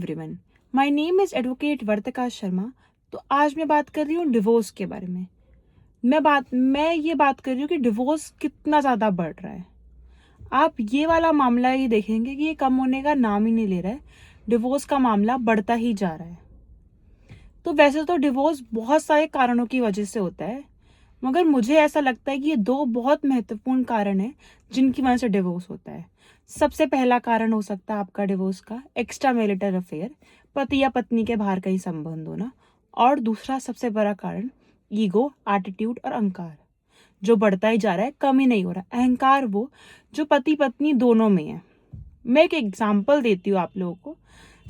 Everyone, my name is advocate Vartika Sharma. तो आज मैं बात कर रही हूँ डिवोर्स के बारे में। मैं ये बात कर रही हूँ कि डिवोर्स कितना ज़्यादा बढ़ रहा है। आप ये वाला मामला ही देखेंगे कि ये कम होने का नाम ही नहीं ले रहा है। डिवोर्स का मामला बढ़ता ही जा रहा है। तो वैसे तो डिवोर्स बहुत सारे कारणों की वजह से होता है, मगर मुझे ऐसा लगता है कि ये दो बहुत महत्वपूर्ण कारण हैं जिनकी वजह से डिवोर्स होता है। सबसे पहला कारण हो सकता है आपका डिवोर्स का एक्स्ट्रा मैरिटल अफेयर, पति या पत्नी के बाहर का ही संबंध होना। और दूसरा सबसे बड़ा कारण ईगो, एटीट्यूड और अहंकार, जो बढ़ता ही जा रहा है, कम ही नहीं हो रहा। अहंकार वो जो पति पत्नी दोनों में है। मैं एक एग्जाम्पल देती हूँ आप लोगों को।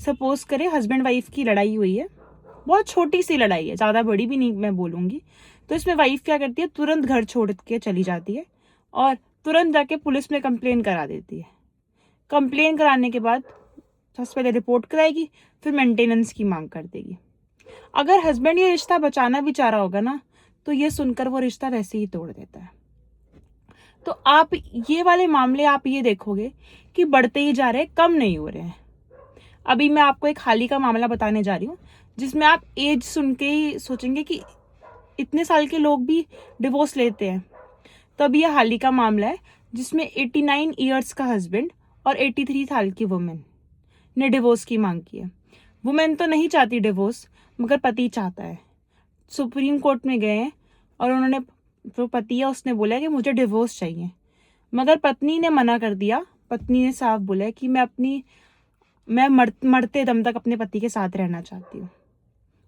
सपोज करें हस्बैंड वाइफ की लड़ाई हुई है, बहुत छोटी सी लड़ाई है, ज़्यादा बड़ी भी नहीं मैं बोलूँगी। तो इसमें वाइफ क्या करती है, तुरंत घर छोड़ के चली जाती है और तुरंत जाके पुलिस में कंप्लेन करा देती है। कंप्लेन कराने के बाद सबसे पहले रिपोर्ट कराएगी, फिर मेंटेनेंस की मांग कर देगी। अगर हस्बैंड ये रिश्ता बचाना भी चाह रहा होगा ना, तो ये सुनकर वो रिश्ता वैसे ही तोड़ देता है। तो आप ये वाले मामले आप ये देखोगे कि बढ़ते ही जा रहे हैं, कम नहीं हो रहे हैं। अभी मैं आपको एक हाल ही का मामला बताने जा रही हूँ, जिसमें आप एज सुन के ही सोचेंगे कि इतने साल के लोग भी डिवोर्स लेते हैं। तो अभी यह हाल ही का मामला है जिसमें 89 ईयर्स का हस्बैंड और 83 साल की वुमेन ने डिवोर्स की मांग की है। वुमेन तो नहीं चाहती डिवोर्स, मगर पति चाहता है। सुप्रीम कोर्ट में गए हैं और उन्होंने, जो पति है उसने बोला कि मुझे डिवोर्स चाहिए, मगर पत्नी ने मना कर दिया। पत्नी ने साफ बोला है कि मैं मरते दम तक अपने पति के साथ रहना चाहती हूँ।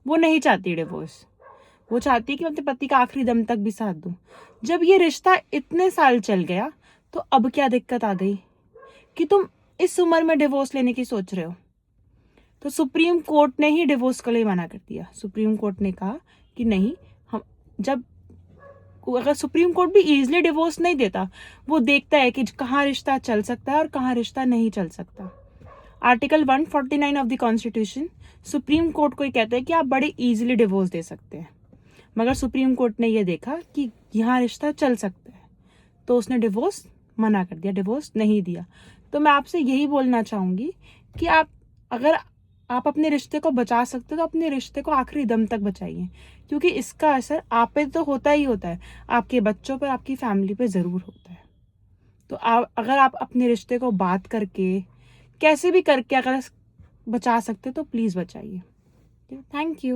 वो नहीं चाहती डिवोर्स, वो चाहती है कि मैं अपने पति का आखिरी दम तक भी साथ दूं। जब ये रिश्ता इतने साल चल गया, तो अब क्या दिक्कत आ गई कि तुम इस उम्र में डिवोर्स लेने की सोच रहे हो? तो सुप्रीम कोर्ट ने ही डिवोर्स के लिए मना कर दिया। सुप्रीम कोर्ट ने कहा कि नहीं, हम जब अगर सुप्रीम कोर्ट भी इजीली डिवोर्स नहीं देता, वो देखता है कि कहाँ रिश्ता चल सकता है और कहाँ रिश्ता नहीं चल सकता। Article 149 of the constitution supreme court को ही कहता है कि आप बड़े इजीली डिवोर्स दे सकते हैं, मगर सुप्रीम कोर्ट ने यह देखा कि यहाँ रिश्ता चल सकता है, तो उसने डिवोर्स मना कर दिया, डिवोर्स नहीं दिया। तो मैं आपसे यही बोलना चाहूँगी कि अगर आप अपने रिश्ते को बचा सकते हो तो अपने रिश्ते को आखिरी दम तक बचाइए, क्योंकि इसका असर आप पे तो होता ही होता है, आपके बच्चों पर, आपकी फैमिली पे ज़रूर होता है। तो अगर आप अपने रिश्ते को बात करके, कैसे भी करके अगर बचा सकते हो तो प्लीज़ बचाइए। Thank you.